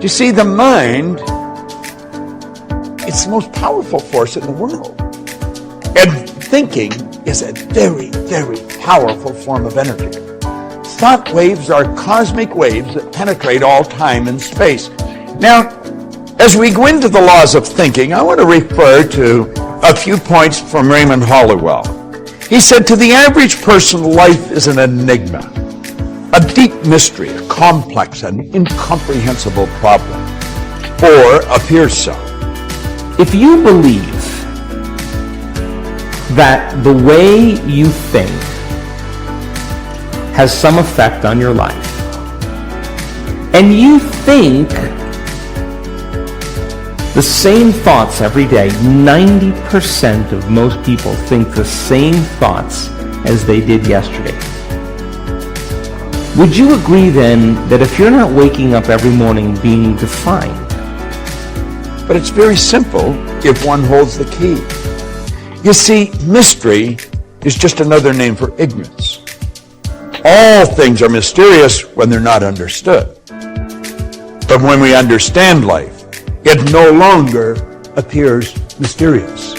You see, the mind, it's the most powerful force in the world. And thinking is a very, very powerful form of energy. Thought waves are cosmic waves that penetrate all time and space. Now, as we go into the laws of thinking, I want to refer to a few points from Raymond Halliwell. He said, to the average person, life is an enigma, a deep mystery, a complex and incomprehensible problem, or appears so. If you believe that the way you think has some effect on your life, and you think the same thoughts every day, 90% of most people think the same thoughts as they did yesterday. Would you agree then that if you're not waking up every morning being defined? But it's very simple if one holds the key. You see, mystery is just another name for ignorance. All things are mysterious when they're not understood. But when we understand life, it no longer appears mysterious.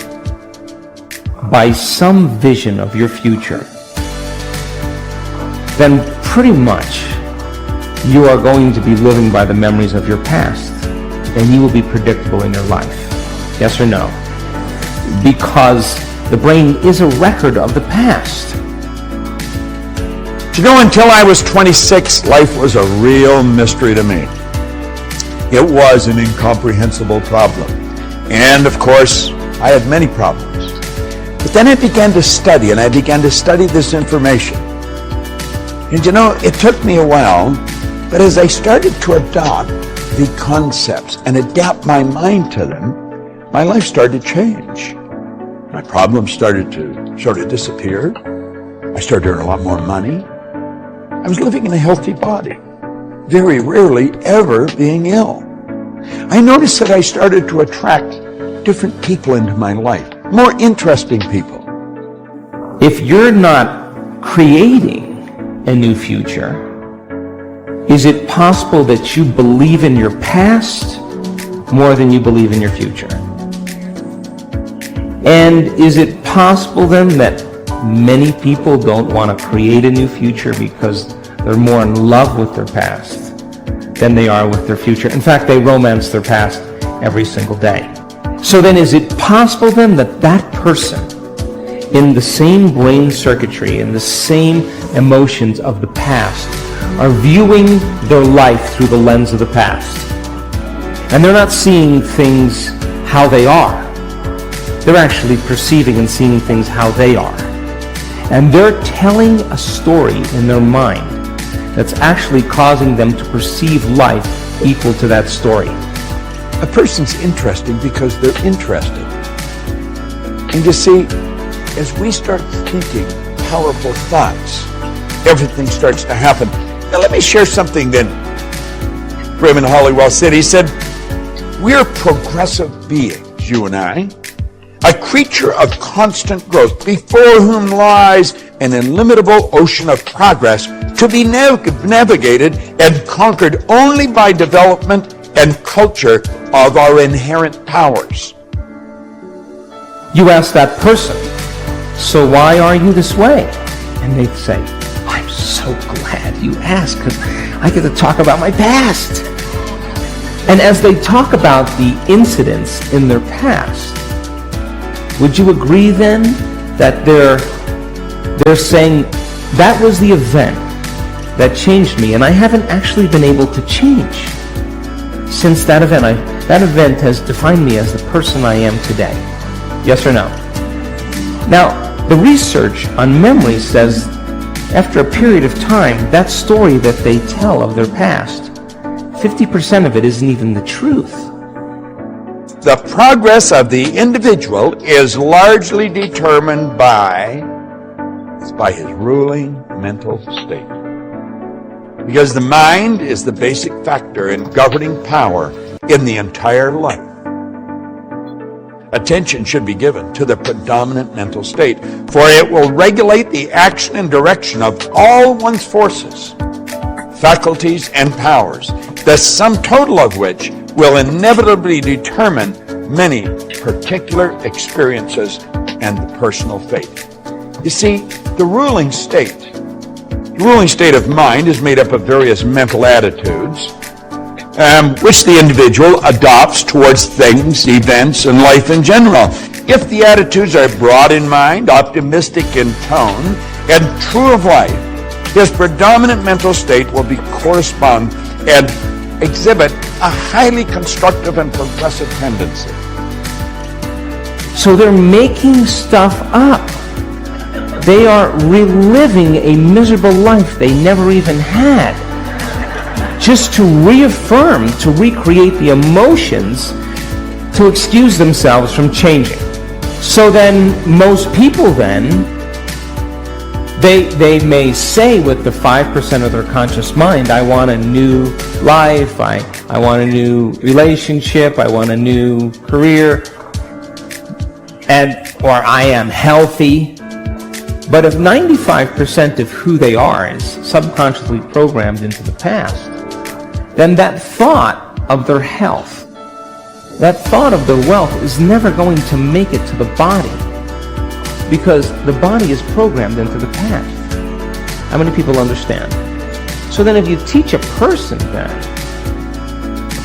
By some vision of your future, then pretty much you are going to be living by the memories of your past, and you will be predictable in your life. Yes or no? Because the brain is a record of the past. You know, until I was 26, life was a real mystery to me. It was an incomprehensible problem. And of course, I had many problems. But then I began to study, and I began to study this information. And you know, it took me a while, but as I started to adopt the concepts and adapt my mind to them, my life started to change. My problems started to sort of disappear. I started to earn a lot more money. I was living in a healthy body, very rarely ever being ill. I noticed that I started to attract different people into my life, more interesting people. If you're not creating a new future, is it possible that you believe in your past more than you believe in your future? And is it possible then that many people don't want to create a new future because they're more in love with their past than they are with their future? In fact, they romance their past every single day. So then is it possible then that that person in the same brain circuitry, in the same emotions of the past, are viewing their life through the lens of the past? And they're not seeing things how they are. They're actually perceiving and seeing things how they are. And they're telling a story in their mind that's actually causing them to perceive life equal to that story. A person's interesting because they're interested. And you see, as we start thinking powerful thoughts, everything starts to happen. Now let me share something that Raymond Halliwell said. He said, we're progressive beings, you and I, a creature of constant growth, before whom lies an illimitable ocean of progress to be navigated and conquered only by development and culture of our inherent powers. You ask that person, so why are you this way? And they say, I'm so glad you asked because I get to talk about my past. And as they talk about the incidents in their past, would you agree then that they're saying that was the event that changed me, and I haven't actually been able to change since that event. That event has defined me as the person I am today. Yes or no? Now, the research on memory says after a period of time, that story that they tell of their past, 50% of it isn't even the truth. The progress of the individual is largely determined by his ruling mental state. Because the mind is the basic factor in governing power in the entire life. Attention should be given to the predominant mental state, for it will regulate the action and direction of all one's forces, faculties, and powers, the sum total of which will inevitably determine many particular experiences and the personal fate. You see, the ruling state of mind is made up of various mental attitudes, which the individual adopts towards things, events, and life in general. If the attitudes are broad in mind, optimistic in tone, and true of life, his predominant mental state will correspond and exhibit a highly constructive and progressive tendency. So they're making stuff up. They are reliving a miserable life they never even had, just to reaffirm, to recreate the emotions, to excuse themselves from changing. So then, most people then, they may say with the 5% of their conscious mind, I want a new life, I want a new relationship, I want a new career, or I am healthy. But if 95% of who they are is subconsciously programmed into the past, then that thought of their health, that thought of their wealth is never going to make it to the body, because the body is programmed into the past. How many people understand? So then if you teach a person that,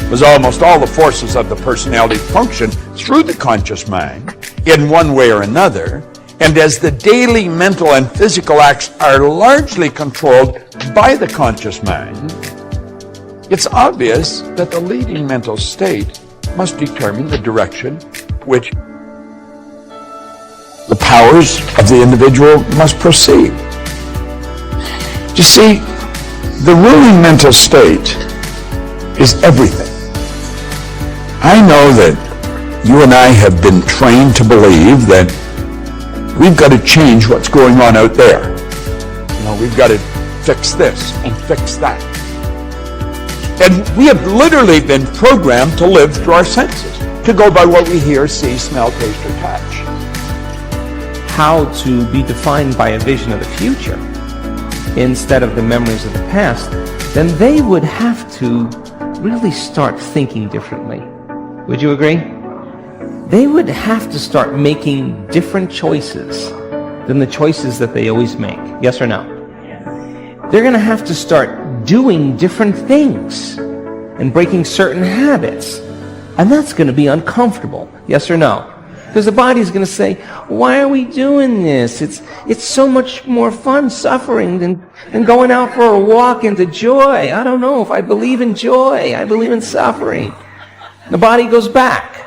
because almost all the forces of the personality function through the conscious mind in one way or another, and as the daily mental and physical acts are largely controlled by the conscious mind, it's obvious that the leading mental state must determine the direction which the powers of the individual must proceed. You see, the ruling mental state is everything. I know that you and I have been trained to believe that we've got to change what's going on out there. We've got to fix this and fix that. And we have literally been programmed to live through our senses, to go by what we hear, see, smell, taste, or touch. how to be defined by a vision of the future instead of the memories of the past, then they would have to really start thinking differently. Would you agree? They would have to start making different choices than the choices that they always make. Yes or no? They're going to have to start doing different things and breaking certain habits. And that's going to be uncomfortable. Yes or no? Because the body's going to say, why are we doing this? It's so much more fun suffering than going out for a walk into joy. I don't know if I believe in joy. I believe in suffering. The body goes back.